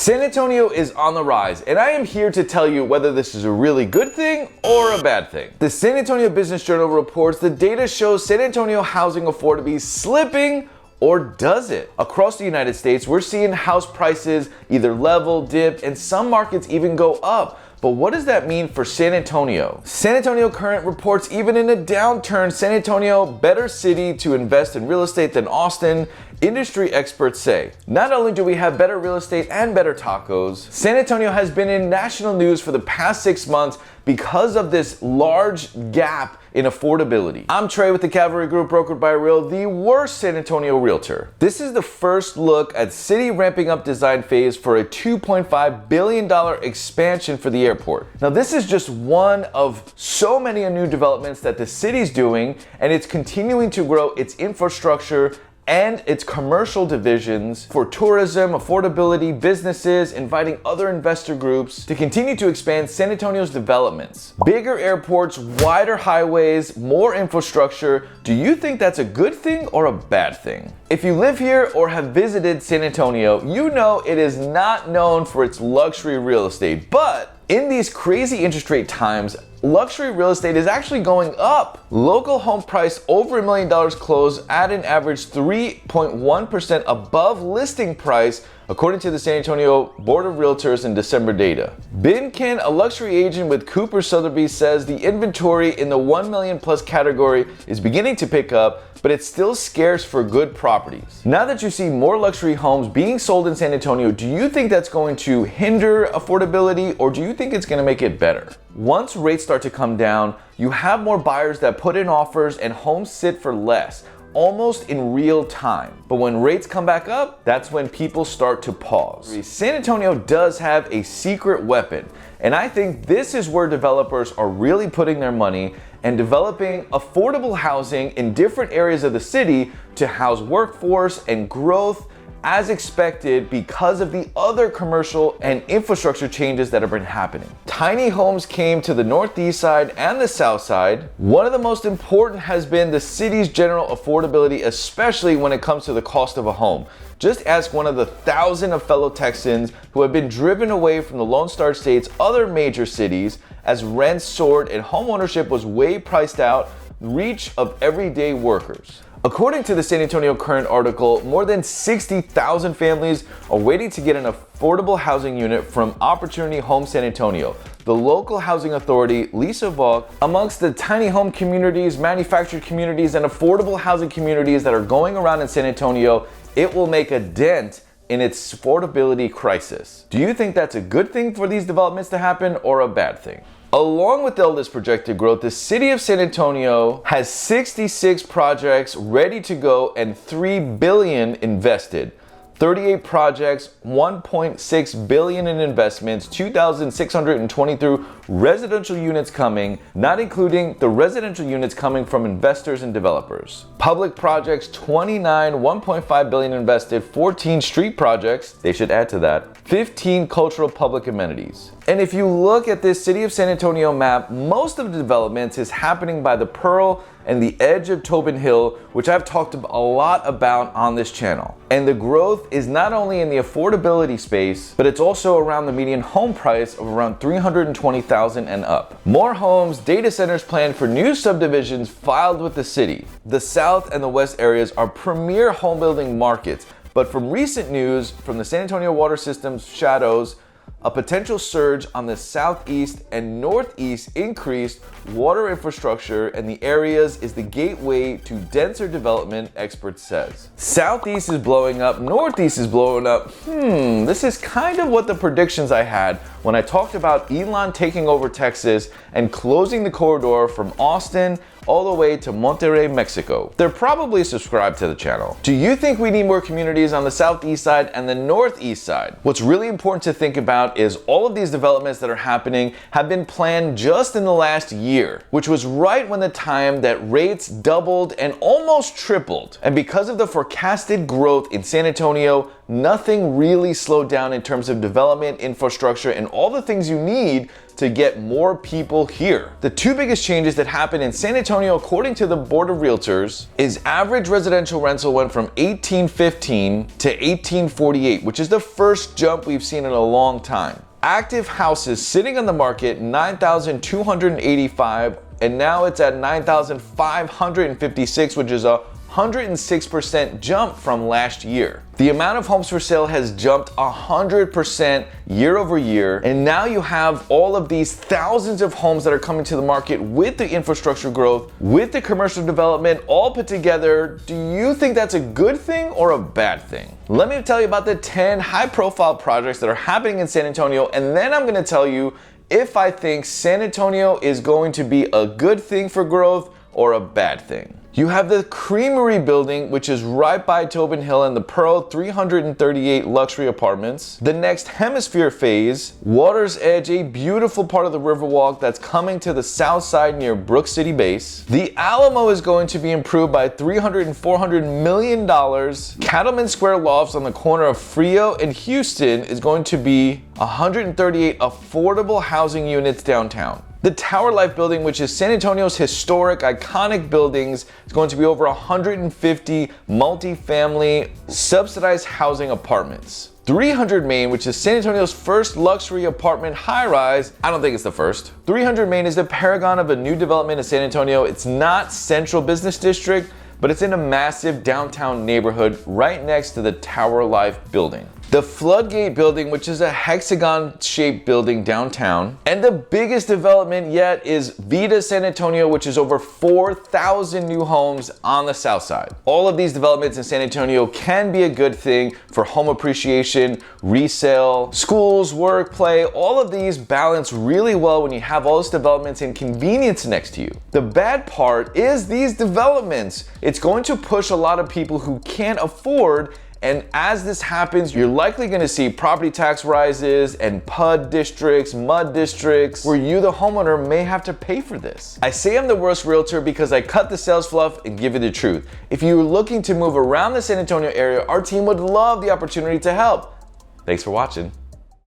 San Antonio is on the rise, and I am here to tell you whether this is a really good thing or a bad thing. The San Antonio Business Journal reports the data shows San Antonio housing affordability slipping, or does it? Across the United States, we're seeing house prices either level, dip, and some markets even go up. But what does that mean for San Antonio? San Antonio Current reports even in a downturn, San Antonio, better city to invest in real estate than Austin, industry experts say. Not only do we have better real estate and better tacos, San Antonio has been in national news for the past 6 months because of this large gap in affordability. I'm Trey with the Cavalry Group, brokered by Real, the worst San Antonio realtor. This is the first look at city ramping up design phase for a $2.5 billion expansion for the airport. Now, this is just one of so many new developments that the city's doing, and it's continuing to grow its infrastructure and its commercial divisions for tourism, affordability, businesses, inviting other investor groups to continue to expand San Antonio's developments. Bigger airports, wider highways, more infrastructure. Do you think that's a good thing or a bad thing? If you live here or have visited San Antonio, you know it is not known for its luxury real estate, but in these crazy interest rate times, luxury real estate is actually going up. Local home price over $1 million closed at an average 3.1% above listing price, according to the San Antonio Board of Realtors in December data. Binkin, a luxury agent with Cooper Sotheby's, says the inventory in the 1 million plus category is beginning to pick up, but it's still scarce for good properties. Now that you see more luxury homes being sold in San Antonio, do you think that's going to hinder affordability, or do you think it's going to make it better? Once rates start to come down, you have more buyers that put in offers and homes sit for less, almost in real time. But when rates come back up, that's when people start to pause. San Antonio does have a secret weapon, and I think this is where developers are really putting their money and developing affordable housing in different areas of the city to house workforce and growth as expected because of the other commercial and infrastructure changes that have been happening. Tiny homes came to the northeast side and the south side. One of the most important has been the city's general affordability, especially when it comes to the cost of a home. Just ask one of the thousands of fellow Texans who have been driven away from the Lone Star State's other major cities as rents soared and homeownership was way priced out reach of everyday workers. According to the San Antonio Current article, more than 60,000 families are waiting to get an affordable housing unit from Opportunity Home San Antonio, the local housing authority. Lisa Vaughn, amongst the tiny home communities, manufactured communities, and affordable housing communities that are going around in San Antonio, it will make a dent in its affordability crisis. Do you think that's a good thing for these developments to happen or a bad thing? Along with all this projected growth, the city of San Antonio has 66 projects ready to go and $3 billion invested. 38 projects, $1.6 billion in investments, 2,623 residential units coming, not including the residential units coming from investors and developers. Public projects, 29, $1.5 billion invested, 14 street projects, they should add to that, 15 cultural public amenities. And if you look at this City of San Antonio map, most of the developments is happening by the Pearl and the edge of Tobin Hill, which I've talked a lot about on this channel. And the growth is not only in the affordability space, but it's also around the median home price of around $320,000 and up. More homes, data centers planned for new subdivisions filed with the city. The south and the west areas are premier home building markets, but from recent news from the San Antonio Water System's shadows, a potential surge on the southeast and northeast increased water infrastructure, and the areas is the gateway to denser development, expert says. Southeast is blowing up, northeast is blowing up. This is kind of what the predictions I had when I talked about Elon taking over Texas and closing the corridor from Austin all the way to Monterrey, Mexico. They're probably subscribed to the channel. Do you think we need more communities on the southeast side and the northeast side? What's really important to think about is all of these developments that are happening have been planned just in the last year, which was right when the time that rates doubled and almost tripled. And because of the forecasted growth in San Antonio, nothing really slowed down in terms of development, infrastructure, and all the things you need to get more people here. The two biggest changes that happened in San Antonio Antonio, according to the Board of Realtors, is average residential rental went from 1815 to 1848, which is the first jump we've seen in a long time. Active houses sitting on the market, 9,285, and now it's at 9,556, which is a 106% jump from last year. The amount of homes for sale has jumped 100% year over year, and now you have all of these thousands of homes that are coming to the market with the infrastructure growth, with the commercial development all put together. Do you think that's a good thing or a bad thing? Let me tell you about the 10 high-profile projects that are happening in San Antonio, and then I'm going to tell you if I think San Antonio is going to be a good thing for growth or a bad thing. You have the Creamery building, which is right by Tobin Hill and the Pearl, 338 luxury apartments. The next Hemisphere phase, Water's Edge, a beautiful part of the Riverwalk that's coming to the south side near Brook City Base. The Alamo is going to be improved by $300 and $400 million. Cattleman Square Lofts on the corner of Frio and Houston is going to be 138 affordable housing units downtown. The Tower Life building, which is San Antonio's historic, iconic buildings, is going to be over 150 multi-family subsidized housing apartments. 300 Main, which is San Antonio's first luxury apartment high-rise. I don't think it's the first. 300 Main is the paragon of a new development in San Antonio. It's not Central Business District, but it's in a massive downtown neighborhood right next to the Tower Life building. The Floodgate building, which is a hexagon-shaped building downtown. And the biggest development yet is Vita San Antonio, which is over 4,000 new homes on the south side. All of these developments in San Antonio can be a good thing for home appreciation, resale, schools, work, play. All of these balance really well when you have all these developments and convenience next to you. The bad part is these developments. It's going to push a lot of people who can't afford. And as this happens, you're likely going to see property tax rises and PUD districts, MUD districts, where you, the homeowner, may have to pay for this. I say I'm the worst realtor because I cut the sales fluff and give you the truth. If you're looking to move around the San Antonio area, our team would love the opportunity to help. Thanks for watching.